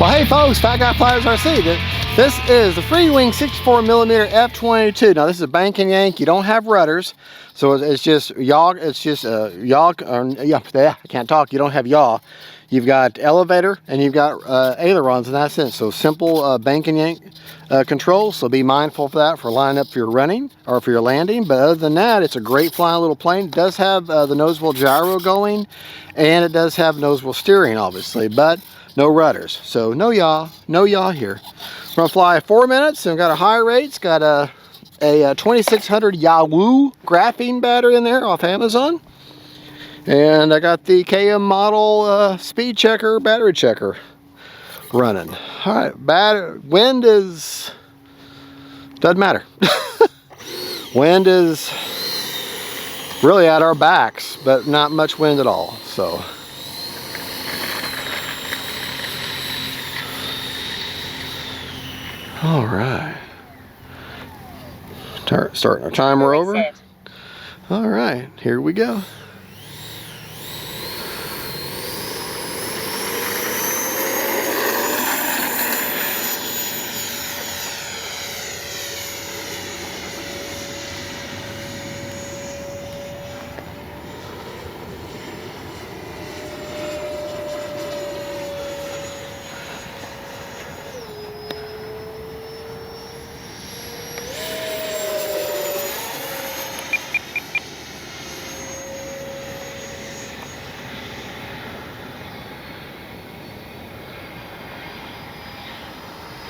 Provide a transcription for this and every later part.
Well, hey folks, Fat Guy Flyers RC. This is the FREEWING 64mm F-22. Now this is a bank and yank. You don't have rudders, so it's just yaw. It's just yaw. Yeah, I can't talk. You don't have yaw. You've got elevator and you've got ailerons in that sense. So simple bank and yank controls. So be mindful of that for lining up for your running or for your landing. But other than that, it's a great flying little plane. It does have the nose wheel gyro going, and it does have nose wheel steering, obviously, but no rudders. So no yaw here. We're gonna fly 4 minutes and got a high rate. It's got a 2600 Yahoo graphene battery in there off Amazon. And I got the KM model speed checker, battery checker running. All right, wind is, doesn't matter. Wind is really at our backs, but not much wind at all, so. All right. Starting our timer over. All right, here we go.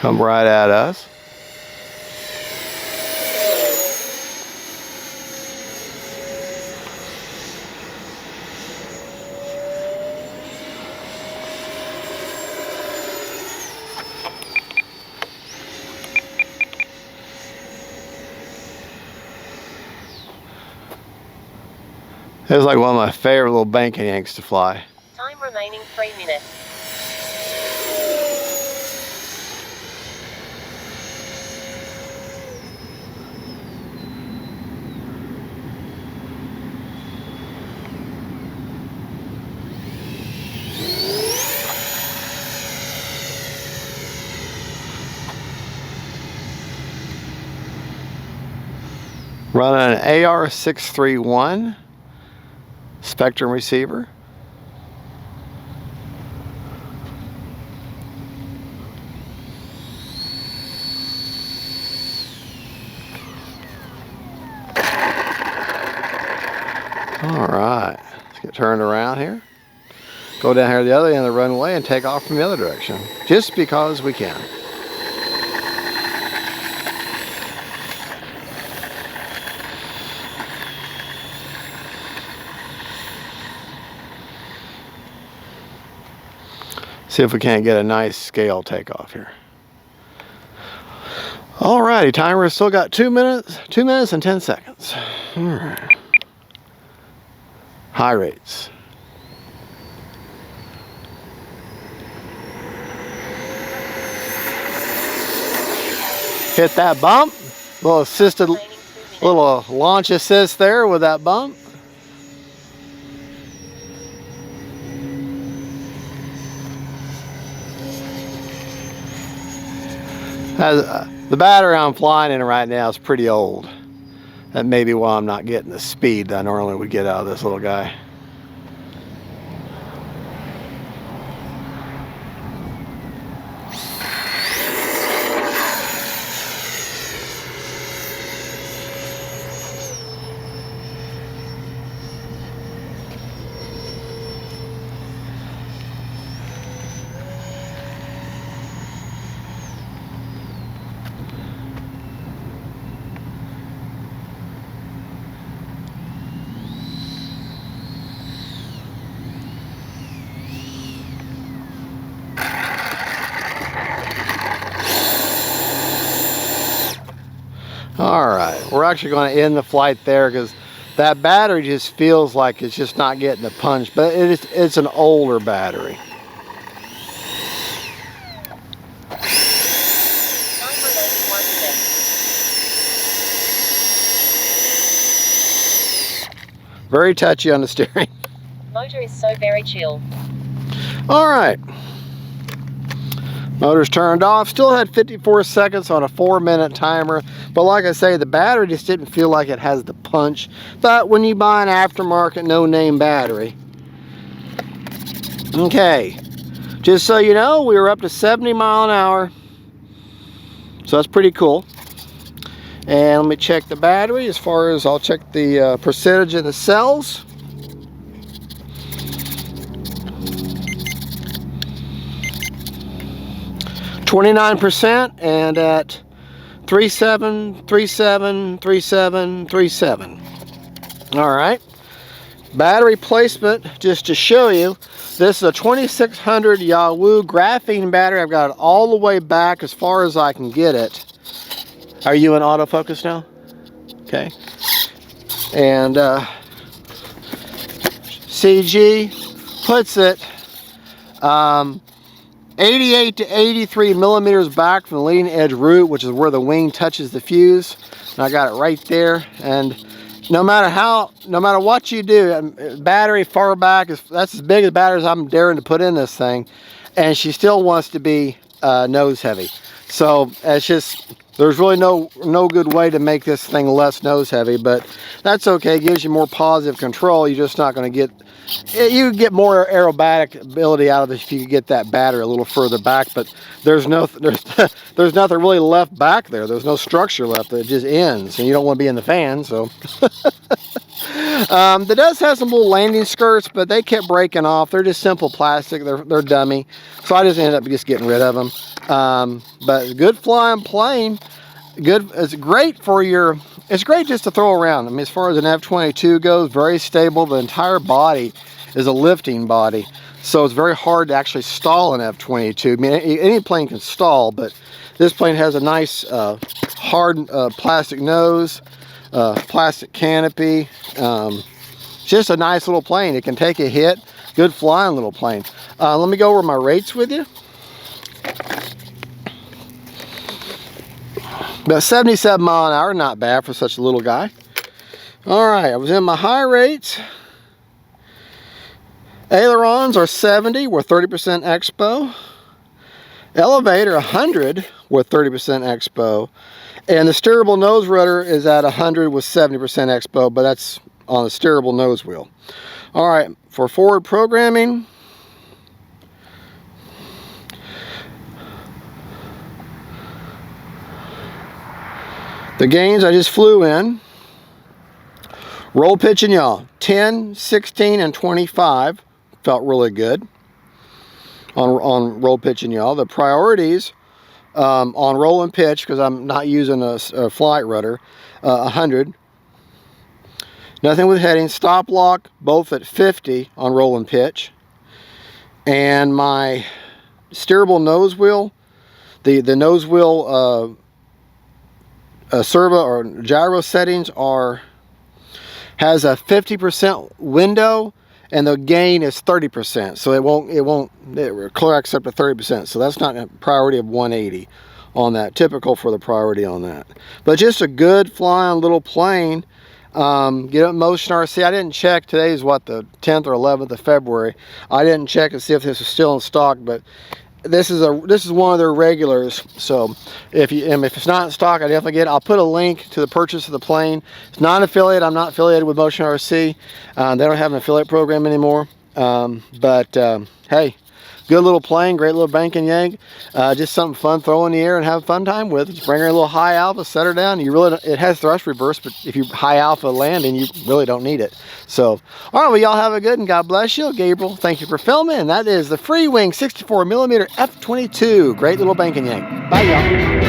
Come right at us. It was like one of my favorite little bank and yanks to fly. Time remaining 3 minutes. Running an AR-631 Spectrum receiver. All right, let's get turned around here. Go down here to the other end of the runway and take off from the other direction, just because we can. See if we can't get a nice scale takeoff here. Alrighty, timer still got 2 minutes and 10 seconds. All right. High rates. Hit that bump. Little assisted, little launch assist there with that bump. The battery I'm flying in right now is pretty old. That may be why I'm not getting the speed that I normally would get out of this little guy. All right, we're actually going to end the flight there because that battery just feels like it's just not getting the punch, but it's an older battery. Very touchy on the steering. Motor is so very chill. All right. Motor's turned off. Still had 54 seconds on a 4-minute timer. But like I say, the battery just didn't feel like it has the punch. But when you buy an aftermarket no-name battery. Okay. Just so you know, we were up to 70 mile an hour. So that's pretty cool. And let me check the battery. As far as I'll check the percentage of the cells. 29%, and at 37, 37, 37, 37. All right. Battery placement, just to show you, this is a 2600 Yahoo graphene battery. I've got it all the way back as far as I can get it. Are you in autofocus now? Okay. And CG puts it 88 to 83 millimeters back from the leading edge root, which is where the wing touches the fuse. And I got it right there. And no matter what you do, battery far back, that's as big as batteries I'm daring to put in this thing. And she still wants to be nose heavy. So it's just, there's really no good way to make this thing less nose heavy, but that's okay. It gives you more positive control. You're just not going to get, you get more aerobatic ability out of this if you could get that battery a little further back, but there's nothing really left back there. There's no structure left. It just ends, and you don't want to be in the fan, so. It does have some little landing skirts, but they kept breaking off. They're just simple plastic. They're dummy, so I just ended up just getting rid of them. But good flying plane. Good. It's great for your. It's great just to throw around. I mean, as far as an F-22 goes, very stable. The entire body is a lifting body, so it's very hard to actually stall an F-22. I mean, any plane can stall, but this plane has a nice hard plastic nose, plastic canopy. Just a nice little plane. It can take a hit. Good flying little plane. Let me go over my rates with you. About 77 mile an hour, not bad for such a little guy. All right, I was in my high rates. Ailerons are 70 with 30% expo. Elevator 100 with 30% expo. And the steerable nose rudder is at 100 with 70% expo, but that's on the steerable nose wheel. All right, for forward programming, the gains I just flew in, roll, pitch, and yaw, 10, 16, and 25, felt really good on roll, pitch, and yaw. The priorities on roll and pitch, because I'm not using a flight rudder, 100. Nothing with heading. Stop lock, both at 50 on roll and pitch. And my steerable nose wheel, the nose wheel servo or gyro settings has a 50% window, and the gain is 30%, so it corrects up to 30%, so that's not a priority of 180 on that, typical for the priority on that. But just a good flying little plane. Get up Motion RC. I didn't check. Today is what, the 10th or 11th of February. I didn't check to see if this is still in stock, but this is one of their regulars. So if it's not in stock, I definitely get it. I'll put a link to the purchase of the plane. It's not an affiliate. I'm not affiliated with Motion RC. They don't have an affiliate program anymore. Hey, good little plane, great little bank and yank. Just something fun, throw in the air and have a fun time with. Just bring her a little high alpha, set her down. It has thrust reverse, but if you high alpha landing, you really don't need it. So, all right, well, y'all have a good and God bless you. Gabriel, thank you for filming. And that is the FreeWing 64mm F-22. Great little bank and yank. Bye, y'all.